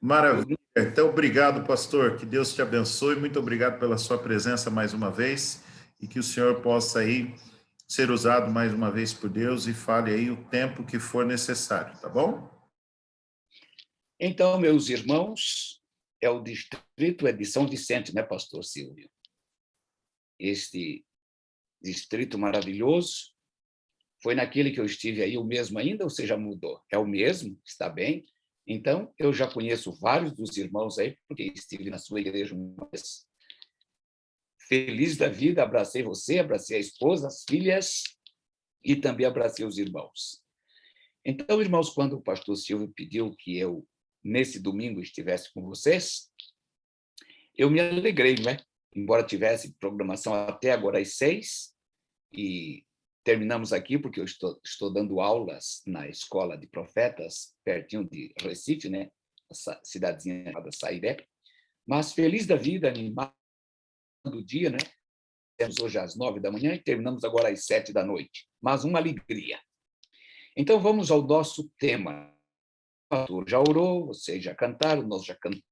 Maravilha. Então, obrigado, pastor. Que Deus te abençoe. Muito obrigado pela sua presença mais uma vez e que o senhor possa aí ser usado mais uma vez por Deus e fale aí o tempo que for necessário, tá bom? Então, meus irmãos, é o distrito de São Vicente, né, pastor Silvio? Este distrito maravilhoso. Foi naquele que eu estive aí o mesmo ainda ou você já mudou? É o mesmo? Está bem? Então, eu já conheço vários dos irmãos aí, porque estive na sua igreja uma vez. Feliz da vida, abracei você, abracei a esposa, as filhas e também abracei os irmãos. Então, irmãos, quando o pastor Silvio pediu que eu, nesse domingo, estivesse com vocês, eu me alegrei, né? Embora tivesse programação até agora às 6, e terminamos aqui porque eu estou dando aulas na Escola de Profetas, pertinho de Recife, né? Essa cidadezinha chamada Sairé. Mas feliz da vida, animado do dia, né? Temos hoje às 9 da manhã e terminamos agora às 7 da noite. Mas uma alegria. Então, vamos ao nosso tema. O pastor já orou, vocês já cantaram, nós já cantamos.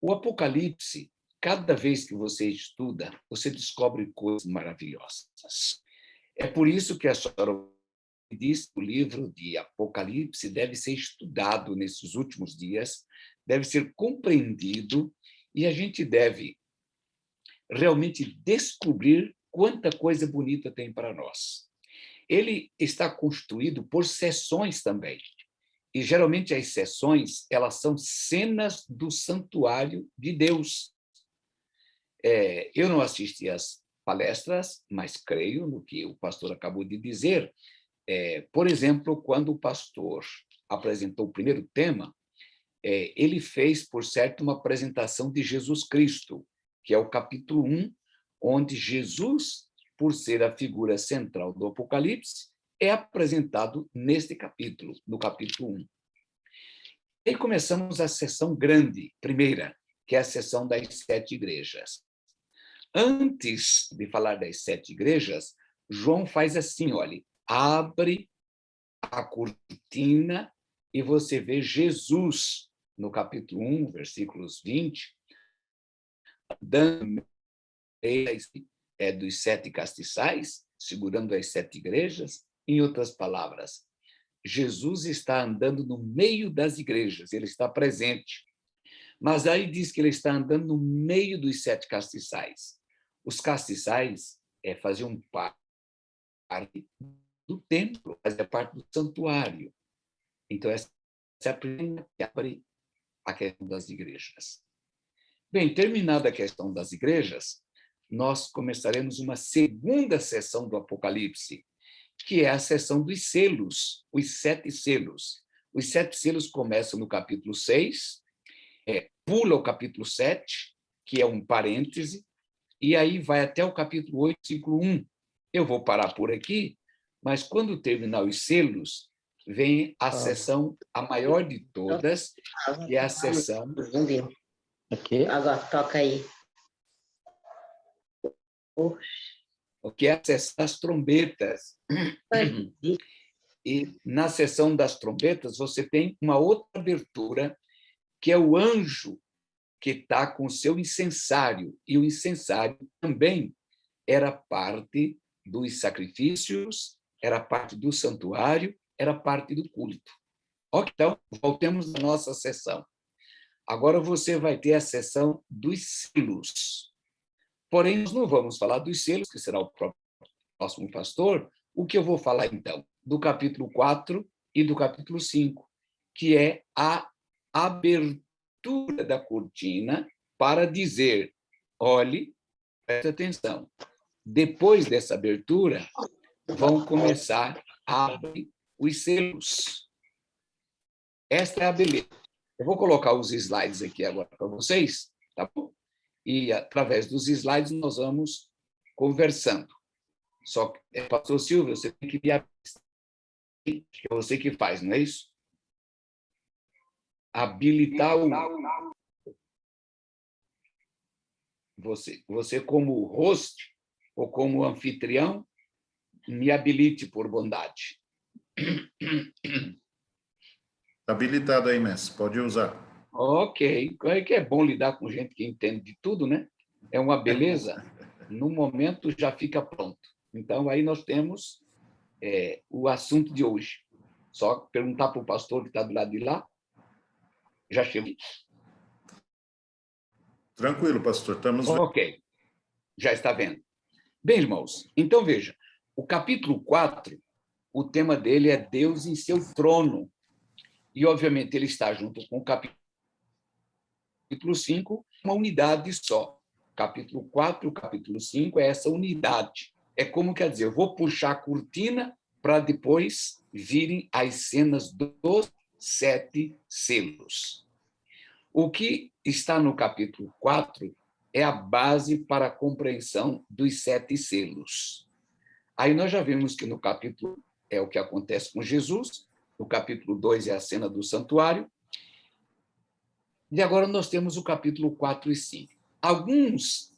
O Apocalipse, cada vez que você estuda, você descobre coisas maravilhosas. É por isso que a senhora diz que o livro de Apocalipse deve ser estudado nesses últimos dias, deve ser compreendido, e a gente deve realmente descobrir quanta coisa bonita tem para nós. Ele está construído por seções também. E, geralmente, as sessões, elas são cenas do santuário de Deus. Eu não assisti às palestras, mas creio no que o pastor acabou de dizer. Por exemplo, quando o pastor apresentou o primeiro tema, ele fez, por certo, uma apresentação de Jesus Cristo, que é o capítulo 1, onde Jesus, por ser a figura central do Apocalipse, é apresentado neste capítulo, no capítulo 1. E aí começamos a sessão grande, primeira, que é a sessão das 7 igrejas. Antes de falar das 7 igrejas, João faz assim, olha, abre a cortina e você vê Jesus, no capítulo 1, versículos 20, dando dos 7 castiçais, segurando as 7 igrejas. Em outras palavras, Jesus está andando no meio das igrejas, ele está presente. Mas aí diz que ele está andando no meio dos 7 castiçais. Os castiçais faziam parte do templo, fazia parte do santuário. Então, essa é a primeira que abre a questão das igrejas. Bem, terminada a questão das igrejas, nós começaremos uma segunda sessão do Apocalipse, que é a sessão dos selos, os 7 selos. Os 7 selos começam no capítulo 6, pula o capítulo 7, que é um parêntese, e aí vai até o capítulo 8, versículo 1. Eu vou parar por aqui, mas quando terminar os selos, vem a sessão, a maior de todas, que é a sessão... Aqui. Agora, toca aí. O que é a sessão das trombetas. E na sessão das trombetas, você tem uma outra abertura, que é o anjo que está com o seu incensário, e o incensário também era parte dos sacrifícios, era parte do santuário, era parte do culto. Ok, então, voltemos à nossa sessão. Agora você vai ter a sessão dos selos. Porém, nós não vamos falar dos selos, que será o próximo pastor. O que eu vou falar, então? Do capítulo 4 e do capítulo 5, que é a abertura da cortina para dizer, olhe, preste atenção, depois dessa abertura, vão começar a abrir os selos. Esta é a beleza. Eu vou colocar os slides aqui agora para vocês, tá bom? E, através dos slides, nós vamos conversando. Só que, pastor Silvio, você tem que ver, é você que faz, não é isso? Habilitar o... Você como host ou como anfitrião, me habilite por bondade. Habilitado aí, mestre. Pode usar. Ok. É que é bom lidar com gente que entende de tudo, né? É uma beleza. No momento já fica pronto. Então, aí nós temos o assunto de hoje. Só perguntar para o pastor que está do lado de lá. Já chegou. Tranquilo, pastor, estamos vendo. Ok, já está vendo. Bem, irmãos, então veja, o capítulo 4, o tema dele é Deus em seu trono. E, obviamente, ele está junto com o capítulo 5, uma unidade só. Capítulo 4 e o capítulo 5 é essa unidade. É como, quer dizer, eu vou puxar a cortina para depois virem as cenas dos 7 selos. O que está no capítulo 4 é a base para a compreensão dos 7 selos. Aí nós já vimos que no capítulo é o que acontece com Jesus, no capítulo 2 é a cena do santuário, e agora nós temos o capítulo 4 e 5. Alguns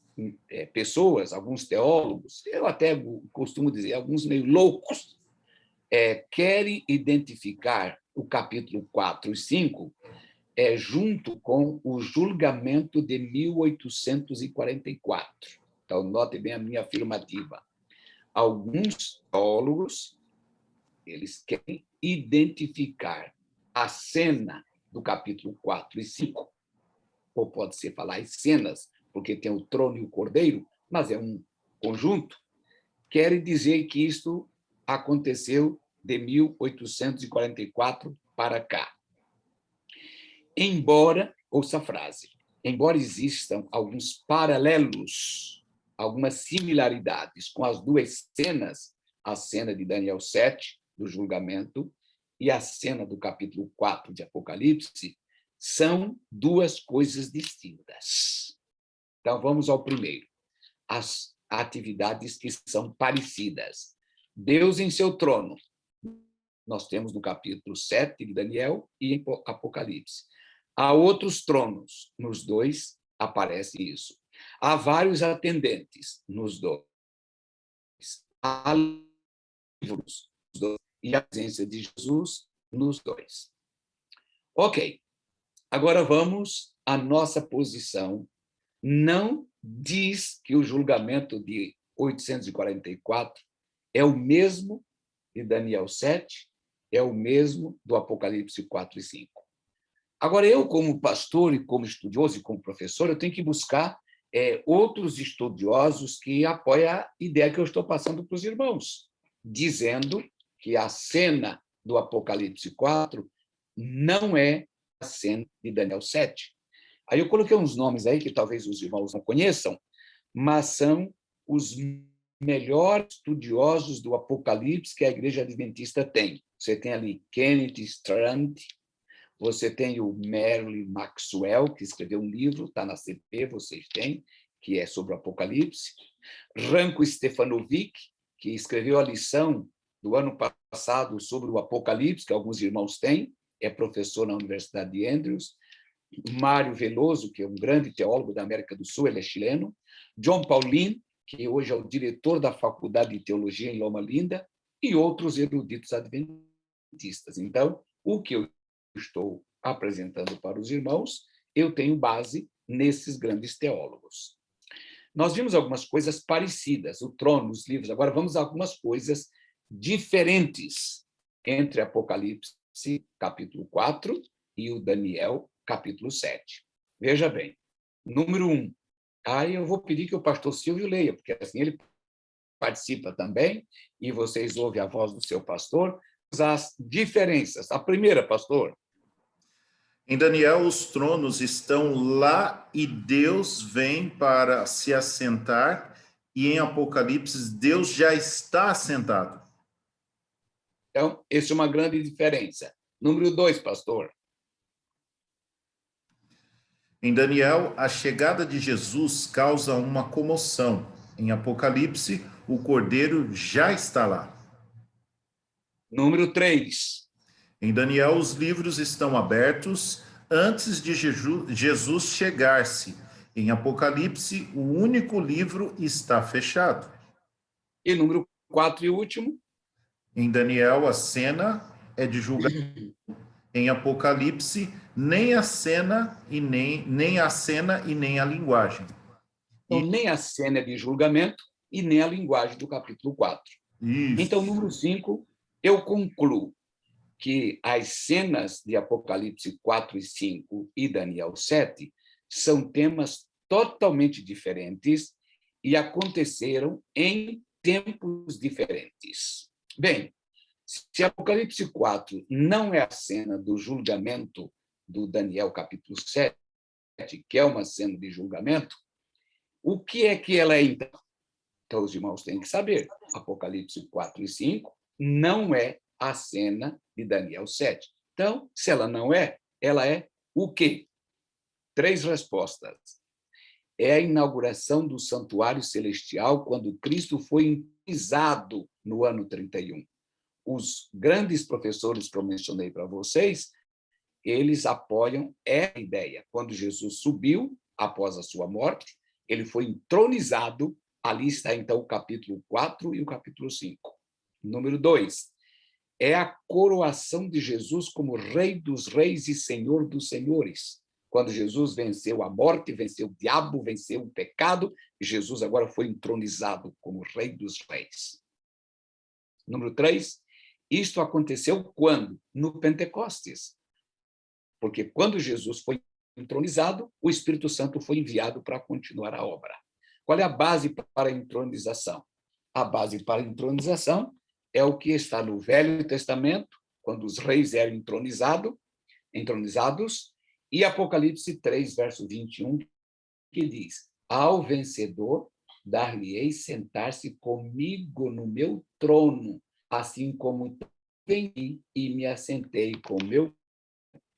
pessoas, alguns teólogos, eu até costumo dizer, alguns meio loucos, querem identificar o capítulo 4 e 5 junto com o julgamento de 1844. Então, note bem a minha afirmativa. Alguns teólogos, eles querem identificar a cena do capítulo 4 e 5, ou pode ser falar as cenas, porque tem o trono e o cordeiro, mas é um conjunto, querem dizer que isto aconteceu de 1844 para cá. Embora, ouça a frase, embora existam alguns paralelos, algumas similaridades com as duas cenas, a cena de Daniel 7, do julgamento, e a cena do capítulo 4 de Apocalipse, são duas coisas distintas. Então, vamos ao primeiro. As atividades que são parecidas. Deus em seu trono. Nós temos no capítulo 7 de Daniel e em Apocalipse. Há outros tronos, nos dois aparece isso. Há vários atendentes, nos dois. Há livros, nos dois. E a presença de Jesus, nos dois. Ok, agora vamos à nossa posição. Não diz que o julgamento de 844 é o mesmo de Daniel 7, é o mesmo do Apocalipse 4 e 5. Agora, eu, como pastor e como estudioso e como professor, eu tenho que buscar outros estudiosos que apoiam a ideia que eu estou passando para os irmãos, dizendo que a cena do Apocalipse 4 não é a cena de Daniel 7. Aí eu coloquei uns nomes aí que talvez os irmãos não conheçam, mas são os melhores estudiosos do Apocalipse que a Igreja Adventista tem. Você tem ali Kenneth Strand, você tem o Merlin Maxwell, que escreveu um livro, está na CP, vocês têm, que é sobre o Apocalipse. Ranko Stefanovic, que escreveu a lição do ano passado sobre o Apocalipse, que alguns irmãos têm, é professor na Universidade de Andrews. Mário Veloso, que é um grande teólogo da América do Sul, ele é chileno. John Paulin, que hoje é o diretor da Faculdade de Teologia em Loma Linda, e outros eruditos adventistas. Então, o que eu estou apresentando para os irmãos, eu tenho base nesses grandes teólogos. Nós vimos algumas coisas parecidas, o trono, os livros. Agora vamos a algumas coisas diferentes entre Apocalipse, capítulo 4, e o Daniel, capítulo 7. Veja bem, número 1. Aí eu vou pedir que o pastor Silvio leia, porque assim ele participa também, e vocês ouvem a voz do seu pastor, as diferenças. A primeira, pastor. Em Daniel, os tronos estão lá e Deus vem para se assentar, e em Apocalipse, Deus já está assentado. Então, essa é uma grande diferença. Número 2, pastor. Em Daniel, a chegada de Jesus causa uma comoção. Em Apocalipse, o cordeiro já está lá. Número 3. Em Daniel, os livros estão abertos antes de Jesus chegar-se. Em Apocalipse, o único livro está fechado. E número 4 e último. Em Daniel, a cena é de julgamento. Em Apocalipse, nem a cena e nem a cena e nem a linguagem. Então, nem a cena é de julgamento e nem a linguagem do capítulo 4. Isso. Então, número 5, eu concluo que as cenas de Apocalipse 4 e 5 e Daniel 7 são temas totalmente diferentes e aconteceram em tempos diferentes. Bem, se Apocalipse 4 não é a cena do julgamento do Daniel capítulo 7, que é uma cena de julgamento, o que é que ela é então? Então, os irmãos têm que saber. Apocalipse 4 e 5 não é a cena de Daniel 7. Então, se ela não é, ela é o quê? 3 respostas. É a inauguração do santuário celestial quando Cristo foi entronizado no ano 31. Os grandes professores que eu mencionei para vocês, eles apoiam essa ideia. Quando Jesus subiu, após a sua morte, ele foi entronizado. Ali está, então, o capítulo 4 e o capítulo 5. Número 2, é a coroação de Jesus como Rei dos Reis e Senhor dos Senhores. Quando Jesus venceu a morte, venceu o diabo, venceu o pecado, Jesus agora foi entronizado como Rei dos Reis. Número 3, isto aconteceu quando? No Pentecostes. Porque quando Jesus foi entronizado, o Espírito Santo foi enviado para continuar a obra. Qual é a base para a entronização? A base para a entronização é o que está no Velho Testamento, quando os reis eram entronizados, e Apocalipse 3, verso 21, que diz: ao vencedor dar-lhe-ei sentar-se comigo no meu trono, assim como venci e me assentei com meu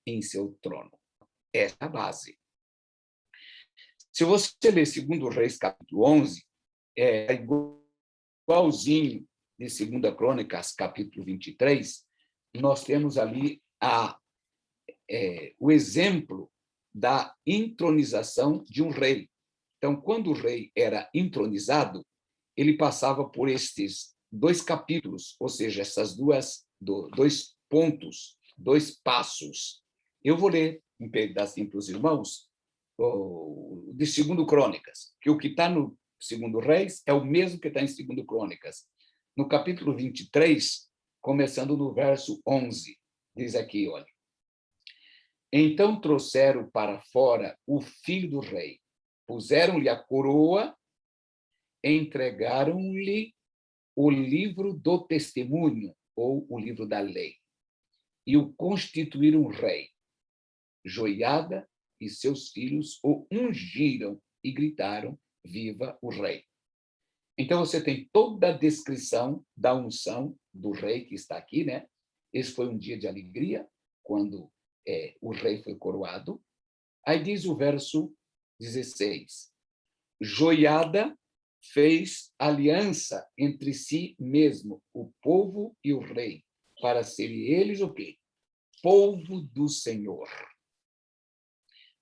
em seu trono. Essa é a base. Se você ler 2 Reis, capítulo 11, é igualzinho de 2 Crônicas, capítulo 23, nós temos ali o exemplo da entronização de um rei. Então, quando o rei era entronizado, ele passava por estes 2 capítulos, ou seja, essas 2 pontos, 2 passos. Eu vou ler um pedacinho para os irmãos, de 2 Crônicas, que o que está no 2 Reis é o mesmo que está em 2 Crônicas. No capítulo 23, começando no verso 11, diz aqui, olha: então trouxeram para fora o filho do rei, puseram-lhe a coroa, entregaram-lhe o livro do testemunho, ou o livro da lei, e o constituíram rei. Joiada e seus filhos o ungiram e gritaram: viva o rei. Então, você tem toda a descrição da unção do rei que está aqui, né? Esse foi um dia de alegria, quando o rei foi coroado. Aí diz o verso 16: Joiada fez aliança entre si mesmo, o povo e o rei, para serem eles o quê? Povo do Senhor.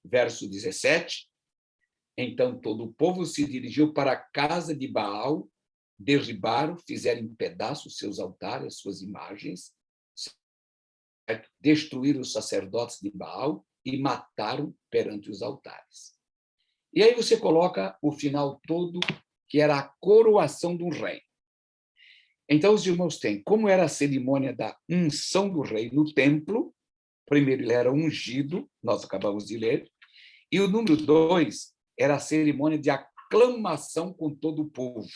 Verso 17: então todo o povo se dirigiu para a casa de Baal, derribaram, fizeram em pedaços seus altares, suas imagens, destruíram os sacerdotes de Baal e mataram perante os altares. E aí você coloca o final todo, que era a coroação do rei. Então, os irmãos têm como era a cerimônia da unção do rei no templo. Primeiro, ele era ungido, nós acabamos de ler. E o número 2 era a cerimônia de aclamação com todo o povo.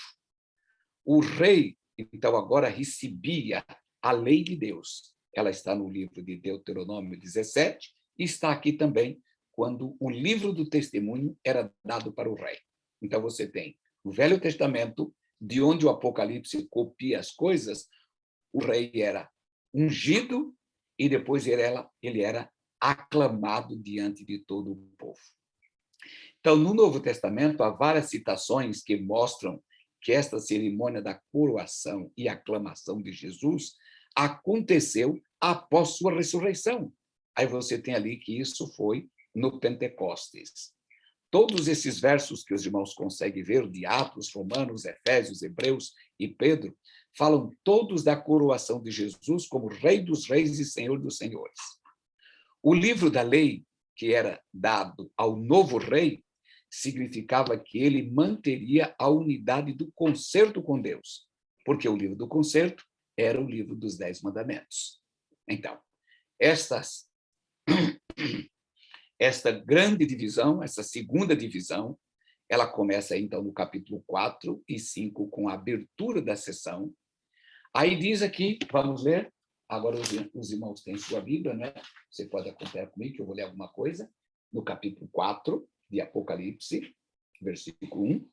O rei, então, agora recebia a lei de Deus. Ela está no livro de Deuteronômio 17 e está aqui também, quando o livro do testemunho era dado para o rei. Então, você tem o Velho Testamento, de onde o Apocalipse copia as coisas, o rei era ungido e depois ele era aclamado diante de todo o povo. Então, no Novo Testamento, há várias citações que mostram que esta cerimônia da coroação e aclamação de Jesus aconteceu após sua ressurreição. Aí você tem ali que isso foi no Pentecostes. Todos esses versos que os irmãos conseguem ver, de Atos, Romanos, Efésios, Hebreus e Pedro, falam todos da coroação de Jesus como Rei dos Reis e Senhor dos Senhores. O livro da lei, que era dado ao novo rei, significava que ele manteria a unidade do concerto com Deus, porque o livro do concerto era o livro dos 10 mandamentos. Então, esta grande divisão, essa segunda divisão, ela começa, então, no capítulo 4 e 5, com a abertura da sessão. Aí diz aqui, vamos ler, agora os irmãos têm sua Bíblia, né? Você pode acompanhar comigo, que eu vou ler alguma coisa, no capítulo 4 de Apocalipse, versículo 1.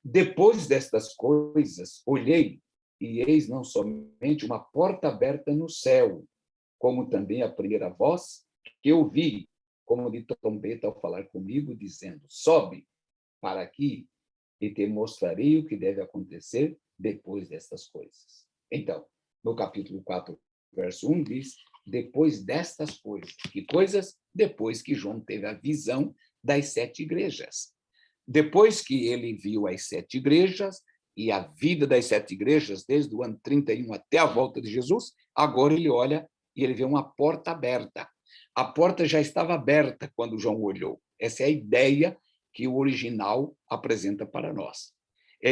Depois destas coisas, olhei, e eis não somente uma porta aberta no céu, como também a primeira voz que eu vi, como de trombeta ao falar comigo, dizendo, sobe para aqui e te mostrarei o que deve acontecer depois destas coisas. Então, no capítulo 4, verso 1, diz, depois destas coisas. Que coisas? Depois que João teve a visão das 7 igrejas. Depois que ele viu as 7 igrejas e a vida das 7 igrejas, desde o ano 31 até a volta de Jesus, agora ele olha e ele vê uma porta aberta. A porta já estava aberta quando João olhou. Essa é a ideia que o original apresenta para nós.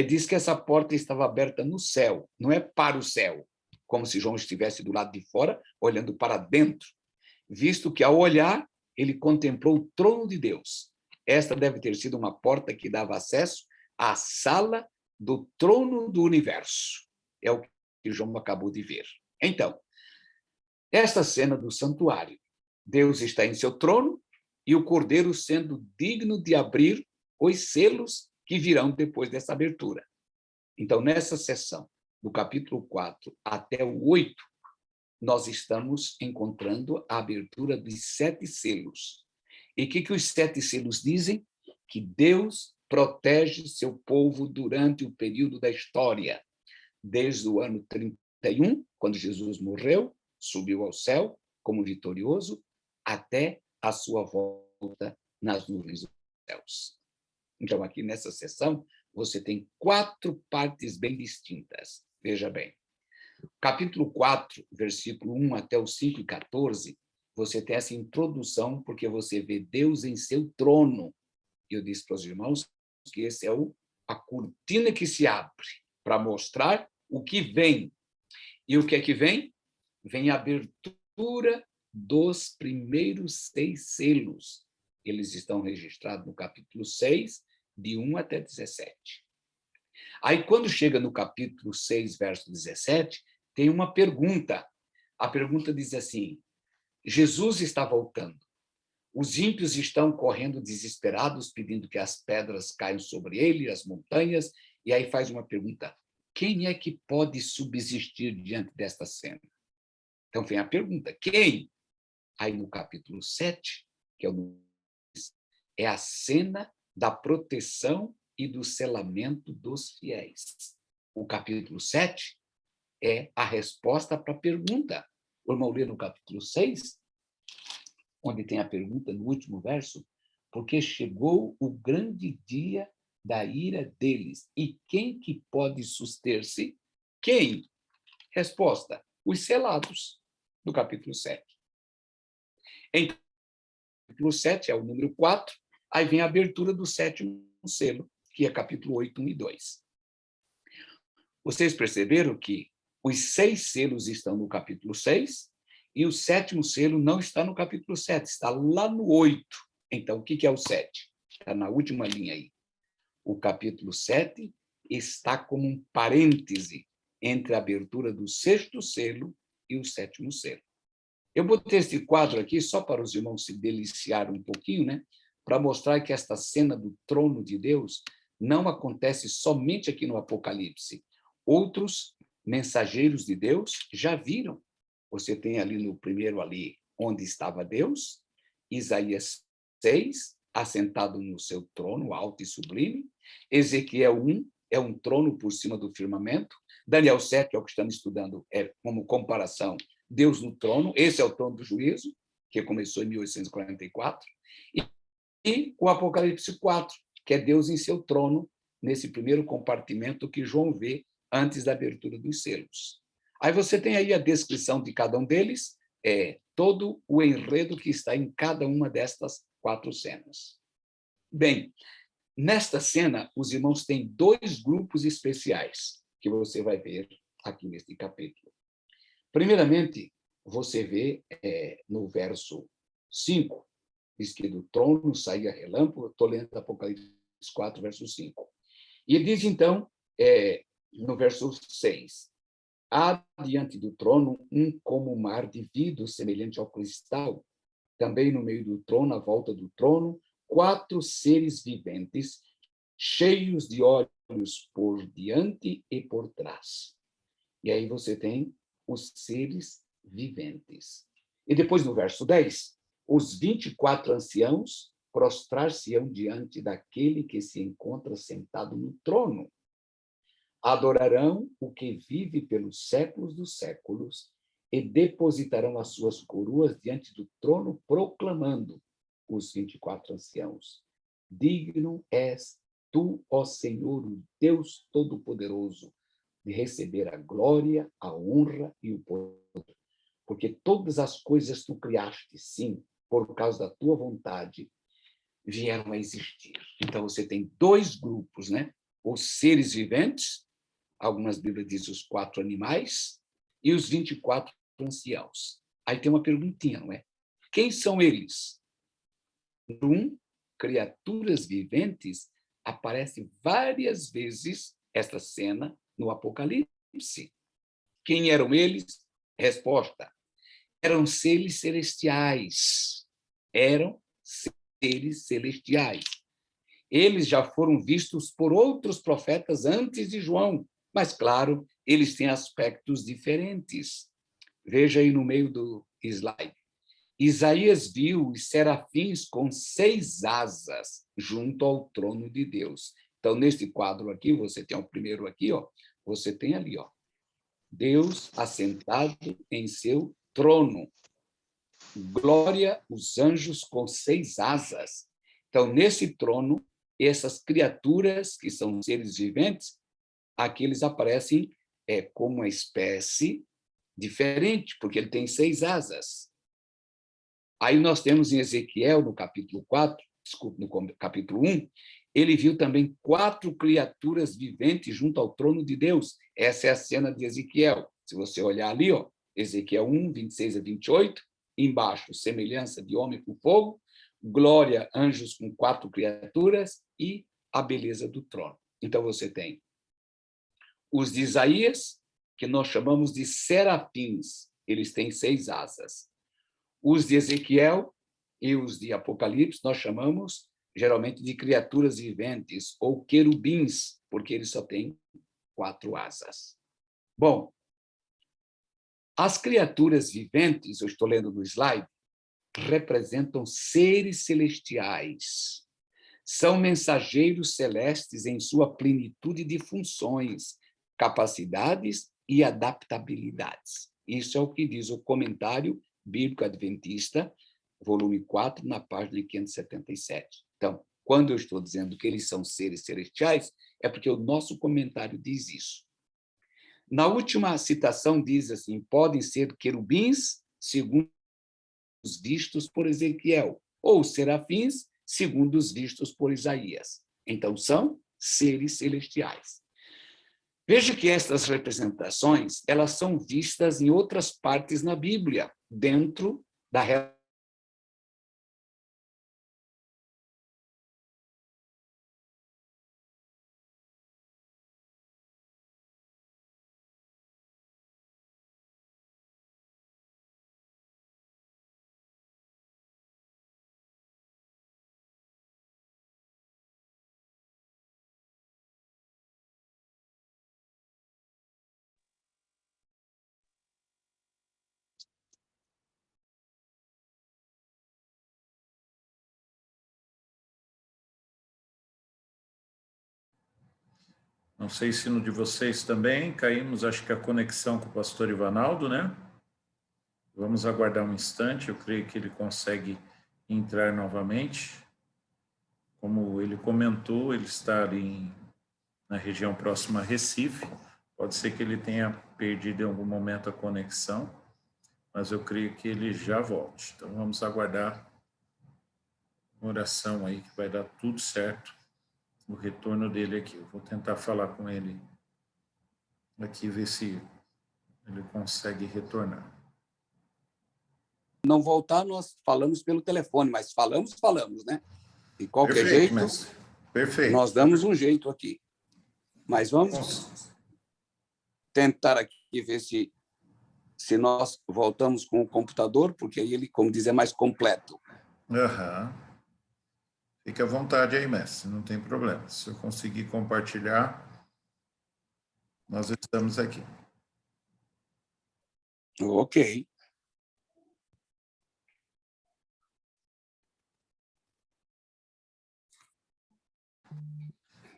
Diz que essa porta estava aberta no céu, não é para o céu, como se João estivesse do lado de fora, olhando para dentro, visto que, ao olhar, ele contemplou o trono de Deus. Esta deve ter sido uma porta que dava acesso à sala do trono do universo. É o que João acabou de ver. Então, esta cena do santuário, Deus está em seu trono e o Cordeiro sendo digno de abrir os selos que virão depois dessa abertura. Então, nessa sessão, do capítulo 4 até o 8, nós estamos encontrando a abertura dos 7 selos. E o que os 7 selos dizem? Que Deus protege seu povo durante o período da história, desde o ano 31, quando Jesus morreu, subiu ao céu como vitorioso, até a sua volta nas nuvens dos céus. Então, aqui nessa sessão, você tem 4 partes bem distintas. Veja bem. Capítulo 4, versículo 1 até o 5 e 14, você tem essa introdução, porque você vê Deus em seu trono. Eu disse para os irmãos que esse é a cortina que se abre para mostrar o que vem. E o que é que vem? Vem a abertura dos primeiros 6 selos. Eles estão registrados no capítulo 6, de 1 até 17. Aí, quando chega no capítulo 6, verso 17, tem uma pergunta. A pergunta diz assim, Jesus está voltando. Os ímpios estão correndo desesperados, pedindo que as pedras caiam sobre ele, as montanhas, e aí faz uma pergunta, quem é que pode subsistir diante desta cena? Então, vem a pergunta, quem? Aí, no capítulo 7, que é a cena da proteção e do selamento dos fiéis. O capítulo 7 é a resposta para a pergunta. O irmão lê no capítulo 6, onde tem a pergunta no último verso, porque chegou o grande dia da ira deles. E quem que pode suster-se? Quem? Resposta, os selados, do capítulo 7. Então, o capítulo 7 é o número 4, aí vem a abertura do 7º selo, que é capítulo 8, 1 e 2. Vocês perceberam que os 6 selos estão no capítulo 6 e o 7º selo não está no capítulo 7, está lá no 8. Então, o que é o 7? Está na última linha aí. O capítulo 7 está como um parêntese entre a abertura do 6º selo e o 7º selo. Eu botei esse quadro aqui só para os irmãos se deliciarem um pouquinho, né? Para mostrar que esta cena do trono de Deus não acontece somente aqui no Apocalipse. Outros mensageiros de Deus já viram. Você tem ali no primeiro ali, onde estava Deus, Isaías 6, assentado no seu trono alto e sublime. Ezequiel 1 é um trono por cima do firmamento. Daniel 7, é o que estamos estudando, é como comparação, Deus no trono. Esse é o trono do juízo, que começou em 1844. E o Apocalipse 4, que é Deus em seu trono, nesse primeiro compartimento que João vê antes da abertura dos selos. Aí você tem aí a descrição de cada um deles, todo o enredo que está em cada uma destas 4 cenas. Bem, nesta cena, os irmãos têm 2 grupos especiais que você vai ver aqui neste capítulo. Primeiramente, você vê no verso 5, diz que do trono saía relâmpago, estou lendo Apocalipse 4, verso 5. E diz, então, no verso 6, há diante do trono como mar de vidro semelhante ao cristal. Também no meio do trono, à volta do trono, 4 seres viventes, cheios de olhos por diante e por trás. E aí você tem os seres viventes. E depois, no verso 10, os 24 anciãos prostrar-se-ão diante daquele que se encontra sentado no trono. Adorarão o que vive pelos séculos dos séculos e depositarão as suas coroas diante do trono, proclamando, os 24 anciãos: digno és tu, ó Senhor, o Deus Todo-Poderoso, de receber a glória, a honra e o poder. Porque todas as coisas tu criaste, sim, por causa da tua vontade, vieram a existir. Então, você tem 2 grupos, né? Os seres viventes, algumas Bíblias dizem os 4 animais, e os 24 anciãos. Aí tem uma perguntinha, não é? Quem são eles? Criaturas viventes, aparece várias vezes esta cena no Apocalipse. Quem eram eles? Resposta: eram seres celestiais. Eram seres celestiais. Eles já foram vistos por outros profetas antes de João, mas, claro, eles têm aspectos diferentes. Veja aí no meio do slide. Isaías viu os serafins com 6 asas junto ao trono de Deus. Então, neste quadro aqui, você tem o primeiro aqui, ó, você tem ali, ó, Deus assentado em seu trono. Glória, os anjos com 6 asas. Então, nesse trono, essas criaturas, que são seres viventes, aqui eles aparecem como uma espécie diferente, porque ele tem 6 asas. Aí nós temos em Ezequiel, no capítulo 4, desculpe, no capítulo 1, ele viu também 4 criaturas viventes junto ao trono de Deus. Essa é a cena de Ezequiel. Se você olhar ali, ó, Ezequiel 1, 26 a 28, embaixo, semelhança de homem com fogo, glória, anjos com 4 criaturas e a beleza do trono. Então você tem os de Isaías, que nós chamamos de serafins, eles têm 6 asas. Os de Ezequiel e os de Apocalipse nós chamamos geralmente de criaturas viventes ou querubins, porque eles só têm 4 asas. Bom, as criaturas viventes, eu estou lendo no slide, representam seres celestiais. São mensageiros celestes em sua plenitude de funções, capacidades e adaptabilidades. Isso é o que diz o Comentário Bíblico Adventista, volume 4, na página 577. Então, quando eu estou dizendo que eles são seres celestiais, é porque o nosso comentário diz isso. Na última citação diz assim: podem ser querubins, segundo os vistos por Ezequiel, ou serafins, segundo os vistos por Isaías. Então, são seres celestiais. Veja que estas representações, elas são vistas em outras partes na Bíblia, dentro da Não sei se no de vocês também, caímos, acho que a conexão com o pastor Ivanaldo, né? Vamos aguardar um instante, eu creio que ele consegue entrar novamente. Como ele comentou, ele está ali na região próxima a Recife. Pode ser que ele tenha perdido em algum momento a conexão, mas eu creio que ele já volte. Então, vamos aguardar uma oração aí, que vai dar tudo certo, o retorno dele aqui. Eu vou tentar falar com ele aqui, ver se ele consegue retornar. Não voltar, nós falamos pelo telefone, mas falamos, né? De qualquer Perfeito, jeito, mestre. Perfeito. nós damos um jeito aqui. Mas vamos tentar aqui ver se nós voltamos com o computador, porque aí ele, como diz, é mais completo. Aham. Fique à vontade aí, mestre, não tem problema. Se eu conseguir compartilhar, nós estamos aqui. Ok.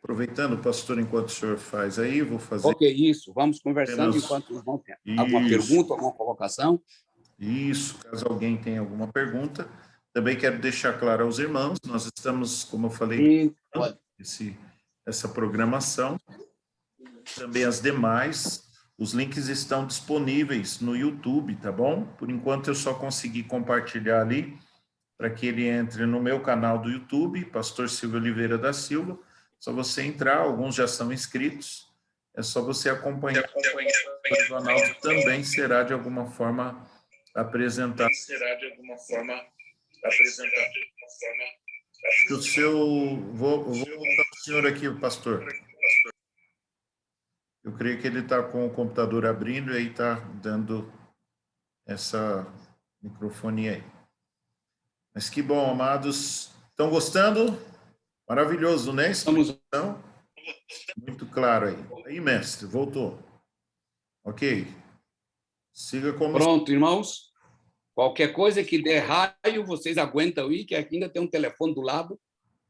Aproveitando, pastor, enquanto o senhor faz aí, vou fazer... Ok, isso. Vamos conversando Apenas- enquanto os vão ter alguma Isso. pergunta, alguma colocação. Isso, caso alguém tenha alguma pergunta. Também quero deixar claro aos irmãos, nós estamos, como eu falei, E pode. essa programação. Também as demais, os links estão disponíveis no YouTube, tá bom? Por enquanto eu só consegui compartilhar ali, para que ele entre no meu canal do YouTube, Pastor Silvio Oliveira da Silva. Só você entrar, alguns já são inscritos, é só você acompanhar. O Ronaldo também será de alguma forma apresentado. Acho que o seu... Vou voltar ao senhor aqui, pastor. Eu creio que ele está com o computador abrindo e aí está dando essa microfonia aí. Mas que bom, amados. Estão gostando? Maravilhoso, né? Estamos... Muito claro aí. Aí, mestre, voltou. Ok. Siga como... Pronto, irmãos. Qualquer coisa que der raio, vocês aguentam aí, que aqui ainda tem um telefone do lado,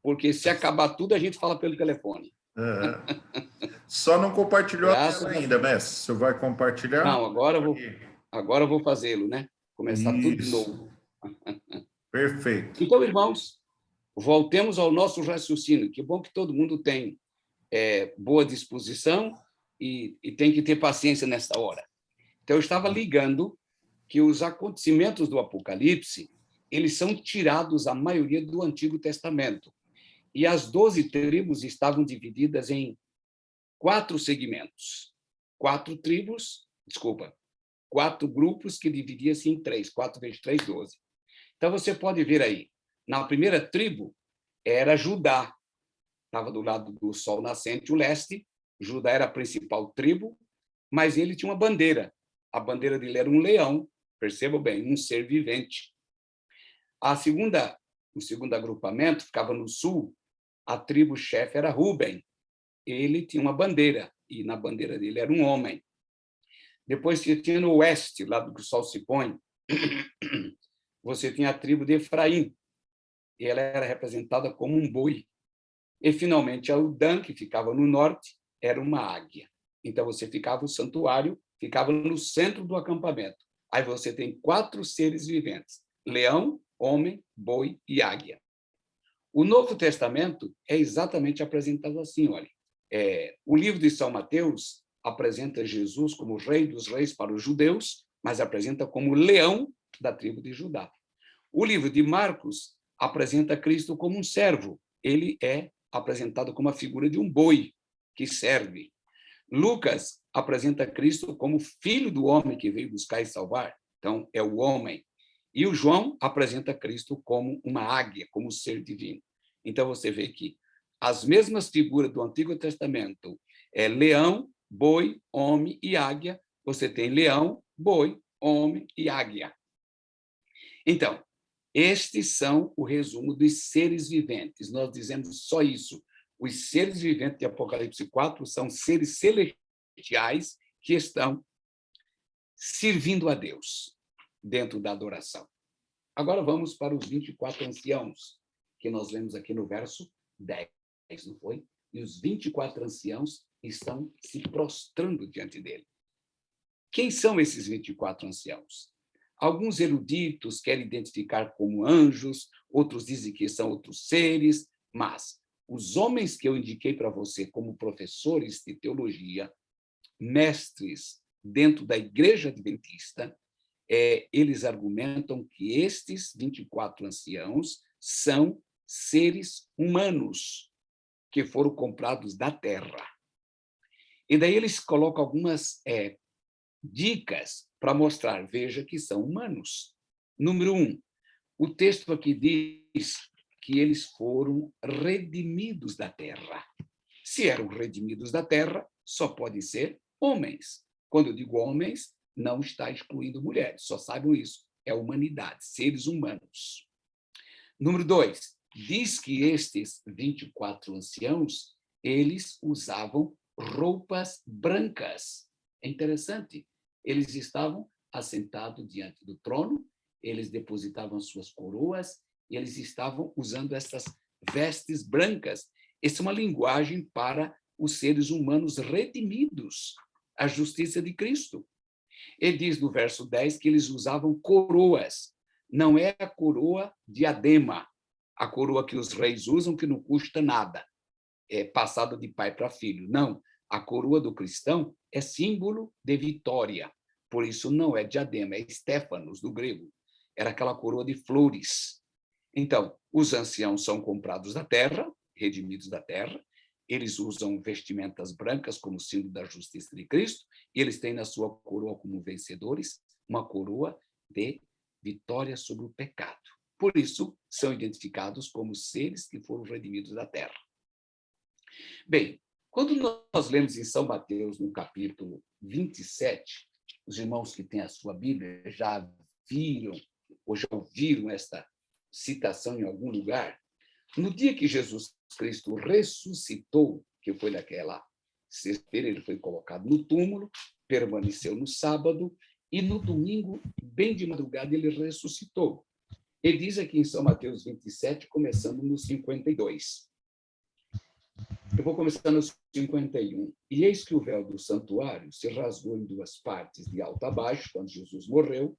porque se acabar tudo, a gente fala pelo telefone. Só não compartilhou a tela ainda, mestre. O senhor vai compartilhar? Não, agora eu vou fazê-lo, né? Começar tudo de novo. Perfeito. Então, irmãos, voltemos ao nosso raciocínio. Que bom que todo mundo tem boa disposição e tem que ter paciência nessa hora. Então, eu estava ligando que os acontecimentos do Apocalipse, eles são tirados, a maioria, do Antigo Testamento. E as 12 tribos estavam divididas em 4 segmentos. 4 grupos que dividiam-se em 3. 4 vezes 3, 12. Então, você pode ver aí, na primeira tribo, era Judá, estava do lado do sol nascente, o leste. Judá era a principal tribo, mas ele tinha uma bandeira. A bandeira dele era um leão, percebam bem, um ser vivente. O segundo agrupamento ficava no sul, a tribo-chefe era Ruben. Ele tinha uma bandeira, e na bandeira dele era um homem. Depois você tinha no oeste, lá do que o sol se põe, você tinha a tribo de Efraim, e ela era representada como um boi. E, finalmente, a Dan, que ficava no norte, era uma águia. Então, o santuário ficava no centro do acampamento. Aí você tem 4 seres viventes: leão, homem, boi e águia. O Novo Testamento é exatamente apresentado assim, olha. O livro de São Mateus apresenta Jesus como rei dos reis para os judeus, mas apresenta como leão da tribo de Judá. O livro de Marcos apresenta Cristo como um servo. Ele é apresentado como a figura de um boi que serve. Lucas apresenta Cristo como filho do homem que veio buscar e salvar. Então, é o homem. E o João apresenta Cristo como uma águia, como ser divino. Então, você vê que as mesmas figuras do Antigo Testamento, leão, boi, homem e águia. Você tem leão, boi, homem e águia. Então, estes são o resumo dos seres viventes. Nós dizemos só isso. Os seres viventes de Apocalipse 4 são seres celestiais que estão servindo a Deus dentro da adoração. Agora vamos para os 24 anciãos, que nós lemos aqui no verso 10, não foi? E os 24 anciãos estão se prostrando diante dele. Quem são esses 24 anciãos? Alguns eruditos querem identificar como anjos, outros dizem que são outros seres, mas os homens que eu indiquei para você como professores de teologia, mestres dentro da Igreja Adventista, eles argumentam que estes 24 anciãos são seres humanos que foram comprados da terra. E daí eles colocam algumas dicas para mostrar, veja que são humanos. Número 1, o texto aqui diz que eles foram redimidos da terra. Se eram redimidos da terra, só podem ser homens. Quando eu digo homens, não está excluindo mulheres, só saibam isso, é humanidade, seres humanos. Número 2, diz que estes 24 anciãos, eles usavam roupas brancas. É interessante, eles estavam assentados diante do trono, eles depositavam suas coroas, e eles estavam usando essas vestes brancas. Essa é uma linguagem para os seres humanos redimidos, a justiça de Cristo. Ele diz no verso 10 que eles usavam coroas. Não é a coroa diadema, a coroa que os reis usam, que não custa nada, é passada de pai para filho. Não, a coroa do cristão é símbolo de vitória. Por isso não é diadema, é Stéfanos, do grego. Era aquela coroa de flores. Então, os anciãos são comprados da terra, redimidos da terra, eles usam vestimentas brancas como símbolo da justiça de Cristo, e eles têm na sua coroa como vencedores uma coroa de vitória sobre o pecado. Por isso, são identificados como seres que foram redimidos da terra. Bem, quando nós lemos em São Mateus, no capítulo 27, os irmãos que têm a sua Bíblia já viram ou já ouviram esta citação em algum lugar. No dia que Jesus Cristo ressuscitou, que foi naquela sexta-feira, ele foi colocado no túmulo, permaneceu no sábado, e no domingo, bem de madrugada, ele ressuscitou. Ele diz aqui em São Mateus 27, começando no 52. Eu vou começar no 51. E eis que o véu do santuário se rasgou em duas partes, de alto a baixo, quando Jesus morreu,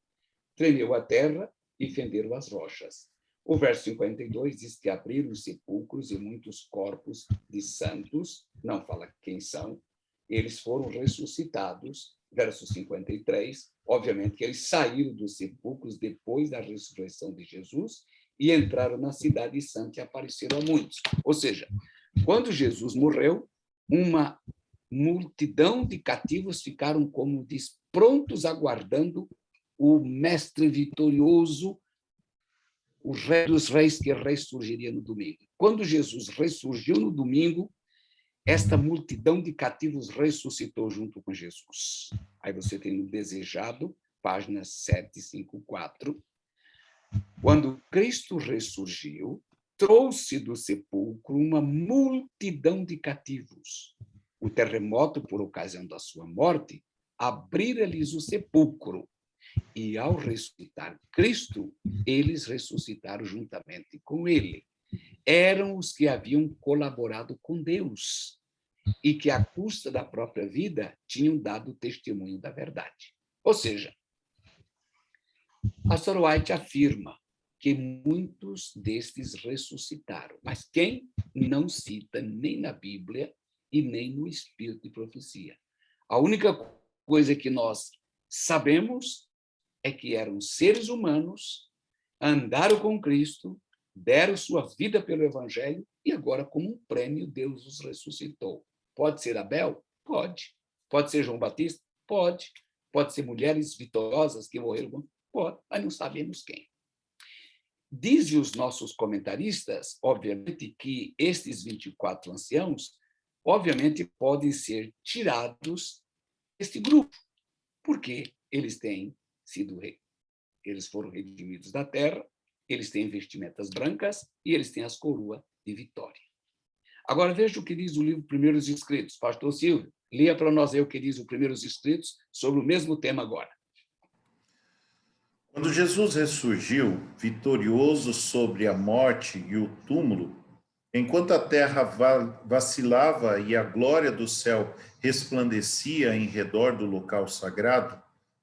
tremeu a terra e fenderam as rochas. O verso 52 diz que abriram os sepulcros e muitos corpos de santos, não fala quem são, eles foram ressuscitados. Verso 53, obviamente que eles saíram dos sepulcros depois da ressurreição de Jesus e entraram na cidade santa e apareceram a muitos. Ou seja, quando Jesus morreu, uma multidão de cativos ficaram, como diz, prontos aguardando o mestre vitorioso, o rei dos reis, que ressurgiria no domingo. Quando Jesus ressurgiu no domingo, esta multidão de cativos ressuscitou junto com Jesus. Aí você tem no Desejado, página 754. Quando Cristo ressurgiu, trouxe do sepulcro uma multidão de cativos. O terremoto, por ocasião da sua morte, abrira-lhes o sepulcro. E, ao ressuscitar Cristo, eles ressuscitaram juntamente com ele. Eram os que haviam colaborado com Deus e que, à custa da própria vida, tinham dado testemunho da verdade. Ou seja, a Pastor White afirma que muitos destes ressuscitaram, mas quem não cita nem na Bíblia e nem no Espírito de Profecia. A única coisa que nós sabemos é que eram seres humanos, andaram com Cristo, deram sua vida pelo Evangelho e agora, como um prêmio, Deus os ressuscitou. Pode ser Abel? Pode. Pode ser João Batista? Pode. Pode ser mulheres vitoriosas que morreram? Pode, mas não sabemos quem. Dizem os nossos comentaristas, obviamente, que estes 24 anciãos, obviamente, podem ser tirados deste grupo, porque eles foram redimidos da terra, eles têm vestimentas brancas e eles têm as coroas de vitória. Agora, veja o que diz o livro Primeiros Escritos. Pastor Silvio, leia para nós aí o que diz o Primeiros Escritos sobre o mesmo tema agora. Quando Jesus ressurgiu, vitorioso sobre a morte e o túmulo, enquanto a terra vacilava e a glória do céu resplandecia em redor do local sagrado,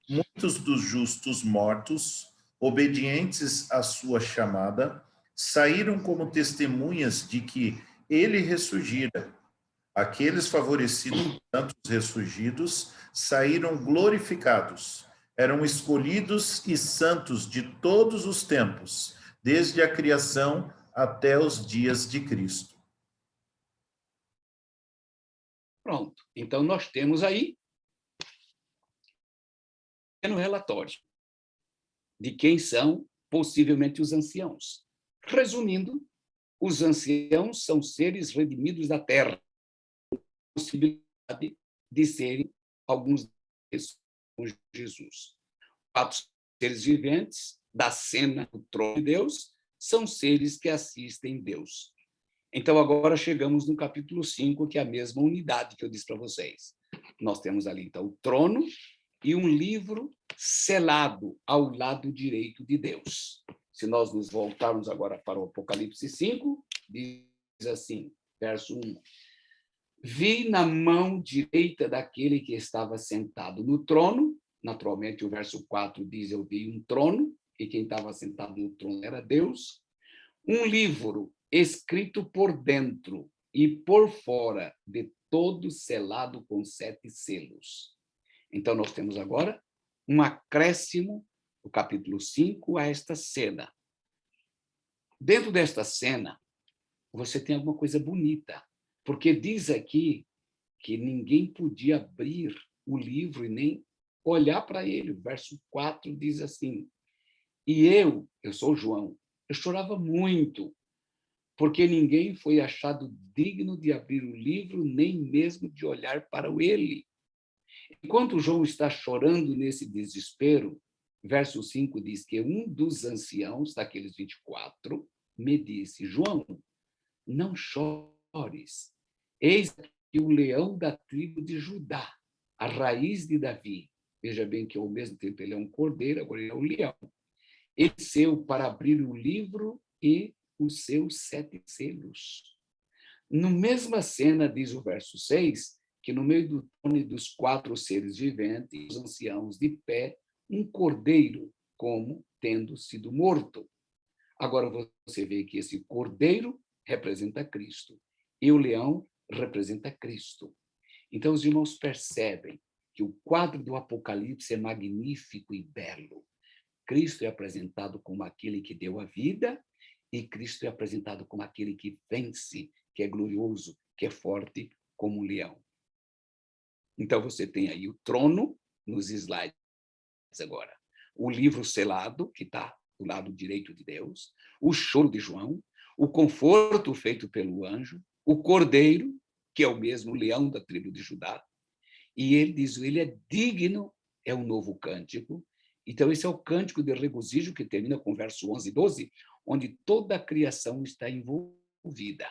muitos dos justos mortos, obedientes à sua chamada, saíram como testemunhas de que ele ressurgira. Aqueles favorecidos por tantos ressurgidos saíram glorificados. eram escolhidos e santos de todos os tempos, desde a criação até os dias de Cristo. Pronto. Então, nós temos aí no relatório de quem são possivelmente os anciãos. Resumindo, os anciãos são seres redimidos da terra, possibilidade de serem alguns deles com Jesus. Quatro seres viventes da cena do trono de Deus são seres que assistem Deus. Então, agora chegamos no capítulo 5, que é a mesma unidade que eu disse para vocês. Nós temos ali, então, o trono e um livro selado ao lado direito de Deus. Se nós nos voltarmos agora para o Apocalipse 5, diz assim, verso 1. Vi na mão direita daquele que estava sentado no trono, naturalmente o verso 4 diz, eu vi um trono, e quem estava sentado no trono era Deus, um livro escrito por dentro e por fora, de todo selado com 7 selos. Então, nós temos agora um acréscimo, do capítulo 5, a esta cena. Dentro desta cena, você tem alguma coisa bonita, porque diz aqui que ninguém podia abrir o livro e nem olhar para ele. O verso 4 diz assim, e eu sou João, eu chorava muito, porque ninguém foi achado digno de abrir o livro, nem mesmo de olhar para ele. Enquanto João está chorando nesse desespero, verso 5 diz que um dos anciãos, daqueles 24, me disse, João, não chores, eis aqui o leão da tribo de Judá, a raiz de Davi. Veja bem que ao mesmo tempo ele é um cordeiro, agora ele é um leão. Ele desceu para abrir o livro e os seus 7 selos. Na mesma cena, diz o verso 6, que no meio do trono e dos 4 seres viventes, os anciãos de pé, um cordeiro, como tendo sido morto. Agora você vê que esse cordeiro representa Cristo e o leão representa Cristo. Então os irmãos percebem que o quadro do Apocalipse é magnífico e belo. Cristo é apresentado como aquele que deu a vida e Cristo é apresentado como aquele que vence, que é glorioso, que é forte como um leão. Então você tem aí o trono nos slides agora, o livro selado, que está do lado direito de Deus, o choro de João, o conforto feito pelo anjo, o cordeiro, que é o mesmo leão da tribo de Judá, e ele diz, ele é digno, é um novo cântico. Então esse é o cântico de regozijo que termina com verso 11 e 12, onde toda a criação está envolvida.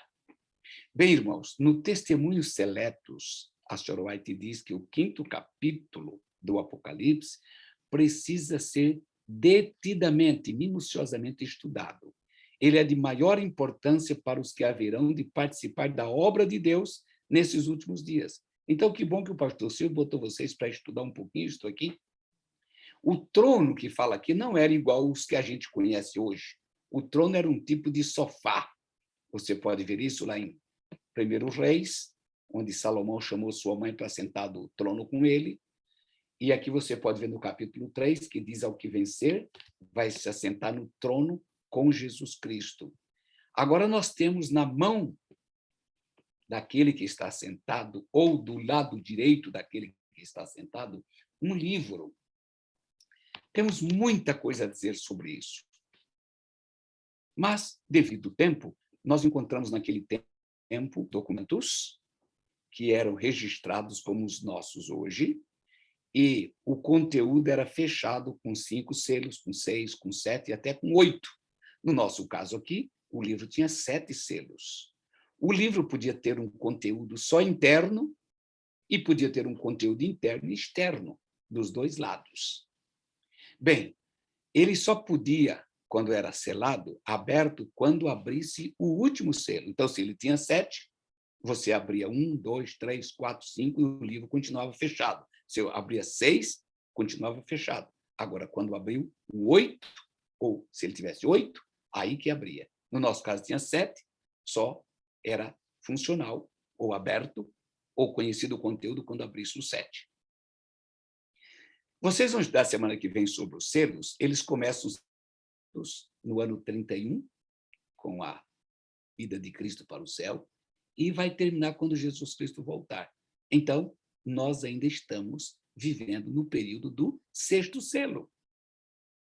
Bem, irmãos, no Testemunhos Seletos, a Sra. White diz que o 5º capítulo do Apocalipse precisa ser detidamente, minuciosamente estudado. Ele é de maior importância para os que haverão de participar da obra de Deus nesses últimos dias. Então, que bom que o pastor Silvio botou vocês para estudar um pouquinho isso aqui. O trono que fala aqui não era igual aos que a gente conhece hoje. O trono era um tipo de sofá. Você pode ver isso lá em 1 Reis, onde Salomão chamou sua mãe para sentar do trono com ele. E aqui você pode ver no capítulo 3, que diz ao que vencer, vai se assentar no trono com Jesus Cristo. Agora nós temos na mão daquele que está sentado, ou do lado direito daquele que está sentado, um livro. Temos muita coisa a dizer sobre isso. Mas, devido ao tempo, nós encontramos naquele tempo documentos que eram registrados como os nossos hoje, e o conteúdo era fechado com 5 selos, com 6, com 7 e até com 8. No nosso caso aqui, o livro tinha 7 selos. O livro podia ter um conteúdo só interno e podia ter um conteúdo interno e externo, dos 2 lados. Bem, ele só podia, quando era selado, aberto, quando abrisse o último selo. Então, se ele tinha 7, você abria 1, 2, 3, 4, 5 e o livro continuava fechado. Se eu abria 6, continuava fechado. Agora, quando abriu o 8, ou se ele tivesse 8, aí que abria. No nosso caso, tinha 7, só era funcional, ou aberto, ou conhecido o conteúdo quando abrisse o 7. Vocês vão estudar semana que vem sobre os selos. Eles começam no ano 31, com a ida de Cristo para o céu, e vai terminar quando Jesus Cristo voltar. Então, nós ainda estamos vivendo no período do sexto selo.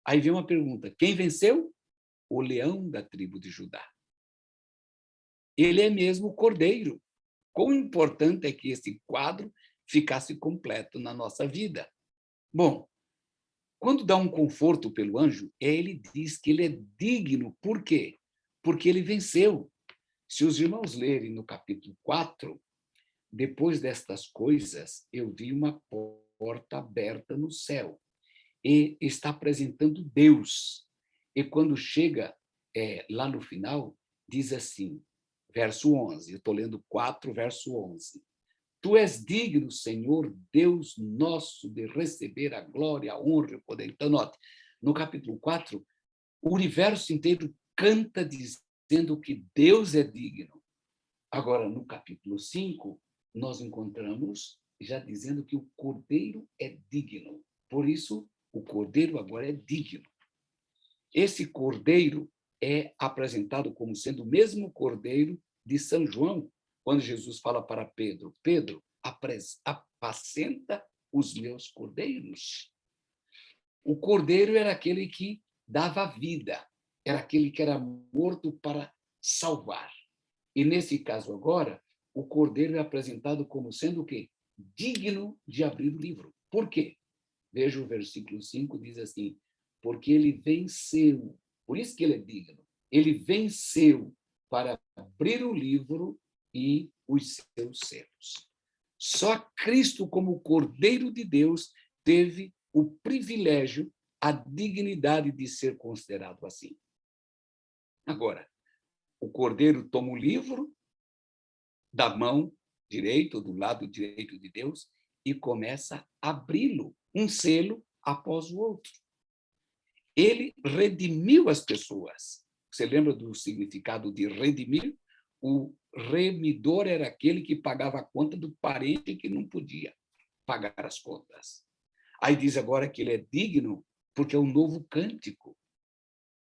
Aí vem uma pergunta: quem venceu? O leão da tribo de Judá. Ele é mesmo o cordeiro. Quão importante é que esse quadro ficasse completo na nossa vida. Bom, quando dá um conforto pelo anjo, ele diz que ele é digno. Por quê? Porque ele venceu. Se os irmãos lerem no capítulo 4, depois destas coisas, eu vi uma porta aberta no céu e está apresentando Deus. E quando chega lá no final, diz assim, verso 11, eu estou lendo 4, verso 11. Tu és digno, Senhor, Deus nosso, de receber a glória, a honra e o poder. Então, note, no capítulo 4, o universo inteiro canta dizendo que Deus é digno. Agora, no capítulo 5, nós encontramos já dizendo que o Cordeiro é digno. Por isso, o Cordeiro agora é digno. Esse Cordeiro é apresentado como sendo o mesmo Cordeiro de São João, quando Jesus fala para Pedro, Pedro, apacenta os meus cordeiros. O cordeiro era aquele que dava vida, era aquele que era morto para salvar. E nesse caso agora, o cordeiro é apresentado como sendo o quê? Digno de abrir o livro. Por quê? Veja o versículo 5, diz assim, porque ele venceu, por isso que ele é digno, ele venceu para abrir o livro e os seus selos. Só Cristo, como Cordeiro de Deus, teve o privilégio, a dignidade de ser considerado assim. Agora, o Cordeiro toma o livro da mão direita, do lado direito de Deus, e começa a abri-lo, um selo após o outro. Ele redimiu as pessoas. Você lembra do significado de redimir? O remidor era aquele que pagava a conta do parente que não podia pagar as contas. Aí diz agora que ele é digno porque é um novo cântico.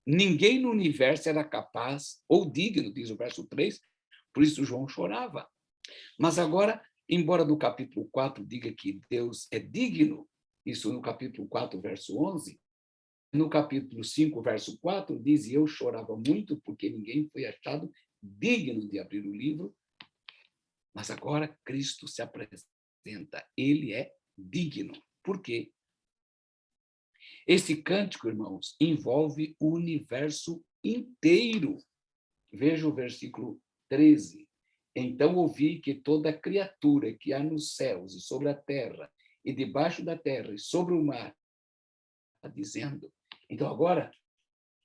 Ninguém no universo era capaz, ou digno, diz o verso 3, por isso João chorava. Mas agora, embora no capítulo 4 diga que Deus é digno, isso no capítulo 4, verso 11, no capítulo 5, verso 4, diz, eu chorava muito porque ninguém foi achado digno de abrir o livro, mas agora Cristo se apresenta, ele é digno. Por quê? Esse cântico, irmãos, envolve o universo inteiro. Veja o versículo 13. Então ouvi que toda criatura que há nos céus e sobre a terra, e debaixo da terra e sobre o mar, está dizendo. Então agora,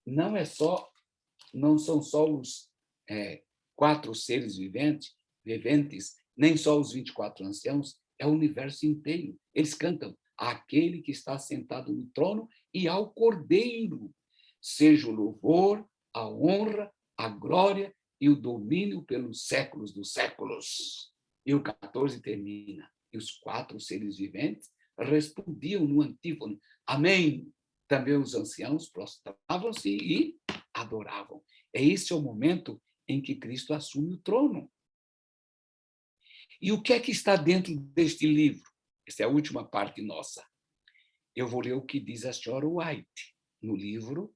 não são só os 4 seres viventes, nem só os 24 anciãos, é o universo inteiro. Eles cantam àquele que está sentado no trono e ao Cordeiro. Seja o louvor, a honra, a glória e o domínio pelos séculos dos séculos. E o 14 termina. E os 4 seres viventes respondiam no antífono, amém. Também os anciãos prostravam-se e adoravam. Esse é o momento em que Cristo assume o trono. E o que é que está dentro deste livro? Essa é a última parte nossa. Eu vou ler o que diz a senhora White no livro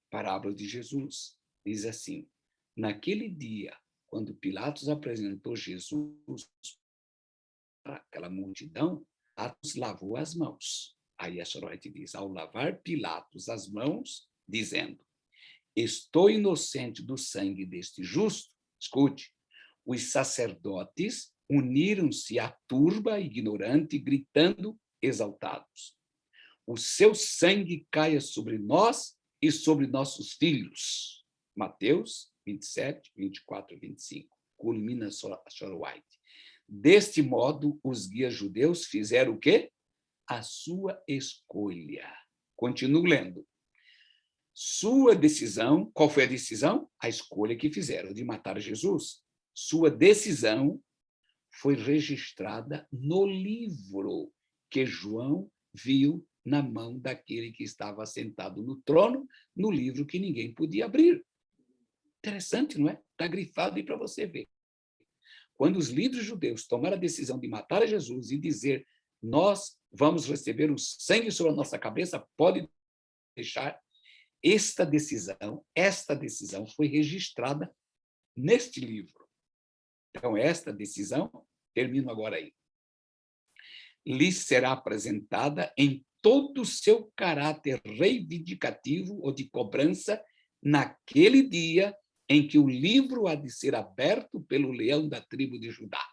Parábolas de Jesus. Diz assim, naquele dia, quando Pilatos apresentou Jesus para aquela multidão, Pilatos lavou as mãos. Aí a senhora White diz, ao lavar Pilatos as mãos, dizendo, estou inocente do sangue deste justo, escute, os sacerdotes uniram-se à turba ignorante, gritando, exaltados. O seu sangue caia sobre nós e sobre nossos filhos. Mateus 27, 24 e 25. Culmina a senhora White. Deste modo, os guias judeus fizeram o quê? A sua escolha. Continuo lendo. Sua decisão, qual foi a decisão? A escolha que fizeram de matar Jesus. Sua decisão foi registrada no livro que João viu na mão daquele que estava sentado no trono, no livro que ninguém podia abrir. Interessante, não é? Está grifado aí para você ver. Quando os líderes judeus tomaram a decisão de matar a Jesus e dizer: nós vamos receber o sangue sobre a nossa cabeça, pode deixar, esta decisão foi registrada neste livro. Então, esta decisão, termino agora aí, lhe será apresentada em todo o seu caráter reivindicativo ou de cobrança naquele dia em que o livro há de ser aberto pelo leão da tribo de Judá.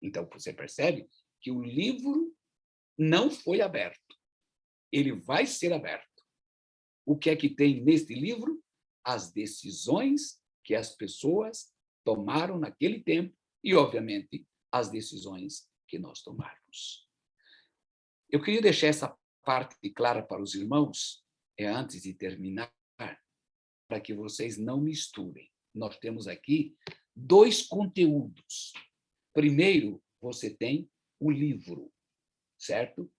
Então, você percebe que o livro não foi aberto. Ele vai ser aberto. O que é que tem neste livro? As decisões que as pessoas tomaram naquele tempo e, obviamente, as decisões que nós tomarmos. Eu queria deixar essa parte clara para os irmãos, antes de terminar, para que vocês não misturem. Nós temos aqui 2 conteúdos. Primeiro, você tem o livro, certo?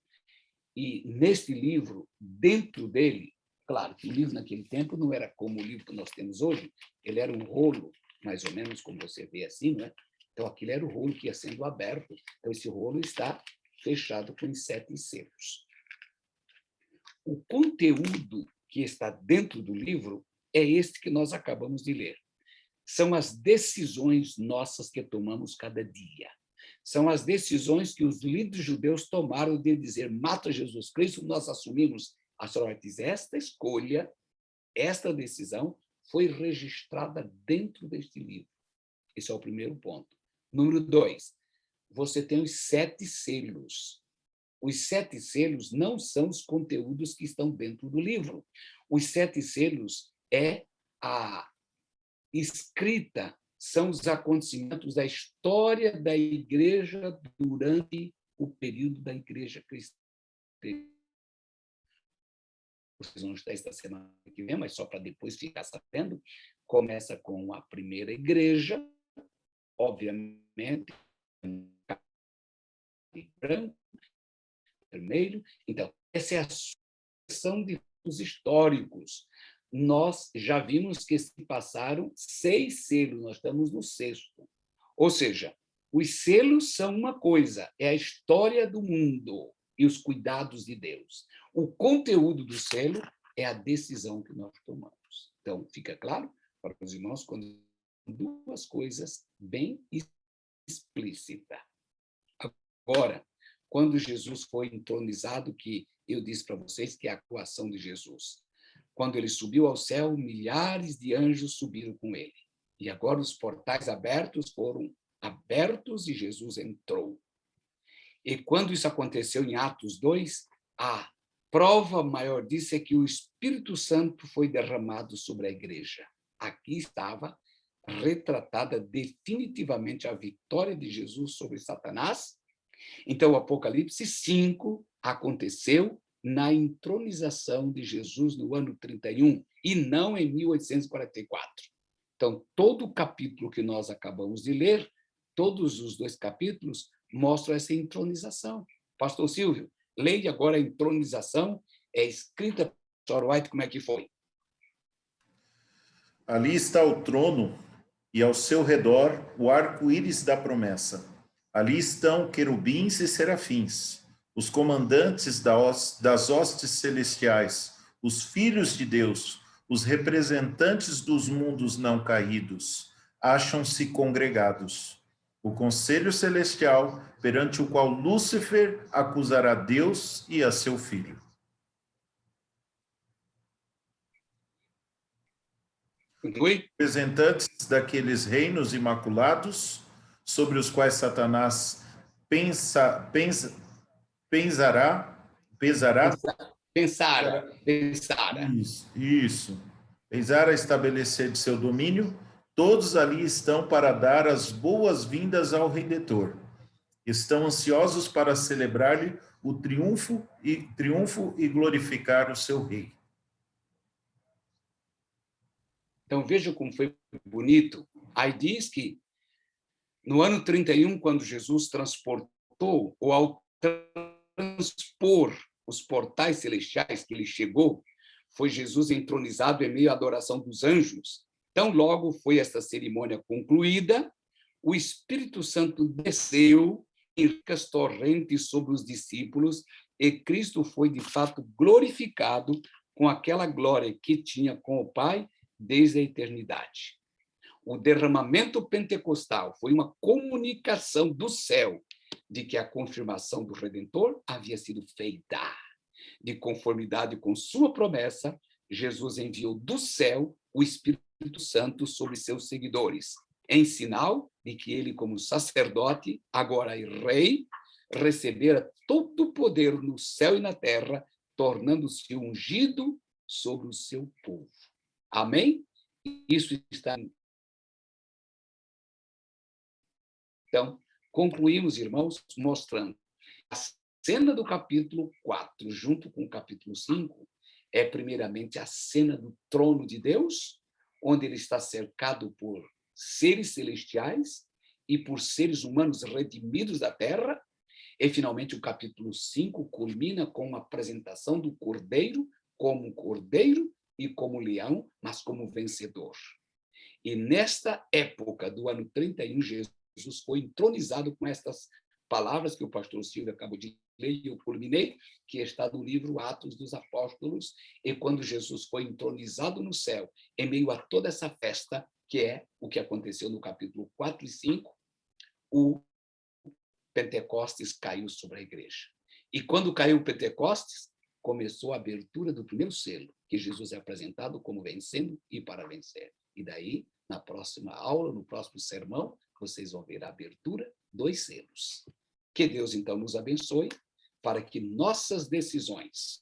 E neste livro, dentro dele, claro que o livro naquele tempo não era como o livro que nós temos hoje, ele era um rolo, mais ou menos como você vê assim, não é? Então, aquilo era o rolo que ia sendo aberto. Então, esse rolo está fechado com 7 selos. O conteúdo que está dentro do livro é este que nós acabamos de ler. São as decisões nossas que tomamos cada dia. São as decisões que os líderes judeus tomaram de dizer: mata Jesus Cristo, nós assumimos as ordens. Esta escolha, esta decisão, foi registrada dentro deste livro. Esse é o primeiro ponto. Número 2, você tem os 7 selos. Os 7 selos não são os conteúdos que estão dentro do livro. Os 7 selos é a escrita, são os acontecimentos da história da igreja durante o período da igreja cristã. Vocês vão estudar esta semana que vem, mas só para depois ficar sabendo. Começa com a primeira igreja, obviamente, branco, vermelho. Então, essa é a sucessão de os históricos. Nós já vimos que se passaram 6 selos, nós estamos no 6º. Ou seja, os selos são uma coisa, é a história do mundo e os cuidados de Deus. O conteúdo do selo é a decisão que nós tomamos. Então, fica claro para os irmãos quando 2 coisas bem explícitas. Agora, quando Jesus foi entronizado, que eu disse para vocês que é a atuação de Jesus. Quando ele subiu ao céu, milhares de anjos subiram com ele. E agora os portais abertos foram abertos e Jesus entrou. E quando isso aconteceu em Atos 2, a prova maior disso é que o Espírito Santo foi derramado sobre a igreja. Aqui estava retratada definitivamente a vitória de Jesus sobre Satanás. Então, o Apocalipse 5 aconteceu na entronização de Jesus no ano 31 e não em 1844. Então, todo o capítulo que nós acabamos de ler, todos os 2 capítulos, mostram essa entronização. Pastor Silvio, leia agora a entronização, é escrita por White, como é que foi? Ali está o trono e ao seu redor o arco-íris da promessa. Ali estão querubins e serafins, os comandantes das hostes celestiais, os filhos de Deus, os representantes dos mundos não caídos, acham-se congregados. O conselho celestial, perante o qual Lúcifer acusará Deus e a seu filho. Continue. Representantes daqueles reinos imaculados, sobre os quais Satanás pesará. Isso. Pensar a estabelecer de seu domínio, todos ali estão para dar as boas-vindas ao Redentor. Estão ansiosos para celebrar-lhe o triunfo e glorificar o seu rei. Então, veja como foi bonito. Aí diz que, no ano 31, quando Jesus transportou, ou ao transpor os portais celestiais que ele chegou, foi Jesus entronizado em meio à adoração dos anjos. Tão logo foi esta cerimônia concluída, o Espírito Santo desceu em ricas torrentes sobre os discípulos e Cristo foi, de fato, glorificado com aquela glória que tinha com o Pai desde a eternidade. O derramamento pentecostal foi uma comunicação do céu de que a confirmação do Redentor havia sido feita. De conformidade com sua promessa, Jesus enviou do céu o Espírito Santo sobre seus seguidores, em sinal de que ele, como sacerdote, agora é rei, recebera todo o poder no céu e na terra, tornando-se ungido sobre o seu povo. Amém? Isso está. Então, concluímos, irmãos, mostrando a cena do capítulo 4, junto com o capítulo 5, é primeiramente a cena do trono de Deus, onde ele está cercado por seres celestiais e por seres humanos redimidos da terra. E, finalmente, o capítulo 5 culmina com uma apresentação do Cordeiro como cordeiro e como leão, mas como vencedor. E nesta época do ano 31, Jesus foi entronizado com estas palavras que o pastor Silvio acabou de ler e eu culminei, que está no livro Atos dos Apóstolos, e quando Jesus foi entronizado no céu, em meio a toda essa festa, que é o que aconteceu no capítulo 4 e 5, o Pentecostes caiu sobre a igreja. E quando caiu o Pentecostes, começou a abertura do primeiro selo, que Jesus é apresentado como vencendo e para vencer. E daí, na próxima aula, no próximo sermão, vocês vão ver a abertura dos selos. Que Deus, então, nos abençoe para que nossas decisões,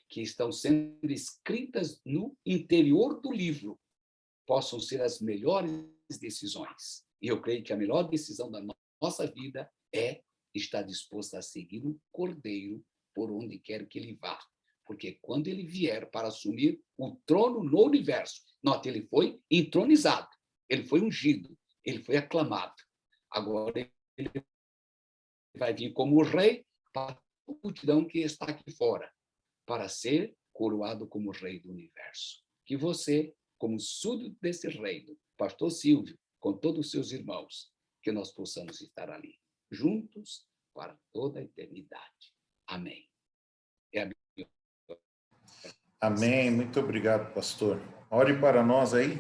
que estão sendo escritas no interior do livro, possam ser as melhores decisões. E eu creio que a melhor decisão da nossa vida é estar disposta a seguir o Cordeiro por onde quer que ele vá. Porque quando ele vier para assumir o trono no universo, note, ele foi entronizado, ele foi ungido, ele foi aclamado. Agora ele vai vir como rei para a multidão que está aqui fora, para ser coroado como rei do universo. Que você, como súdito desse reino, pastor Silvio, com todos os seus irmãos, que nós possamos estar ali, juntos para toda a eternidade. Amém. Amém. Muito obrigado, pastor. Ore para nós aí,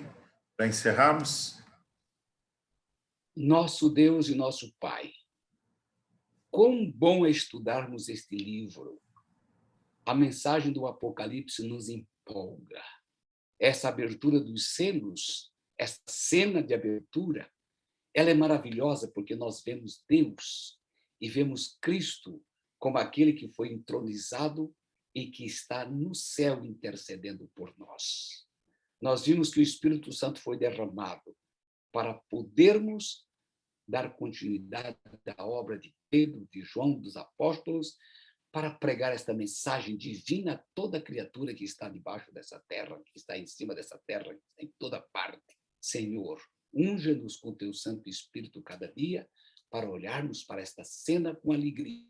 para encerrarmos. Nosso Deus e nosso Pai, quão bom é estudarmos este livro. A mensagem do Apocalipse nos empolga. Essa abertura dos selos, essa cena de abertura, ela é maravilhosa porque nós vemos Deus e vemos Cristo como aquele que foi entronizado e que está no céu intercedendo por nós. Nós vimos que o Espírito Santo foi derramado para podermos dar continuidade à obra de Pedro, de João, dos apóstolos, para pregar esta mensagem divina a toda criatura que está debaixo dessa terra, que está em cima dessa terra, que está em toda parte. Senhor, unja-nos com teu Santo Espírito cada dia para olharmos para esta cena com alegria,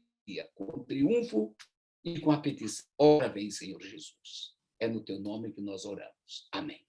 com triunfo e com a petição. Ora vem, Senhor Jesus. É no teu nome que nós oramos. Amém.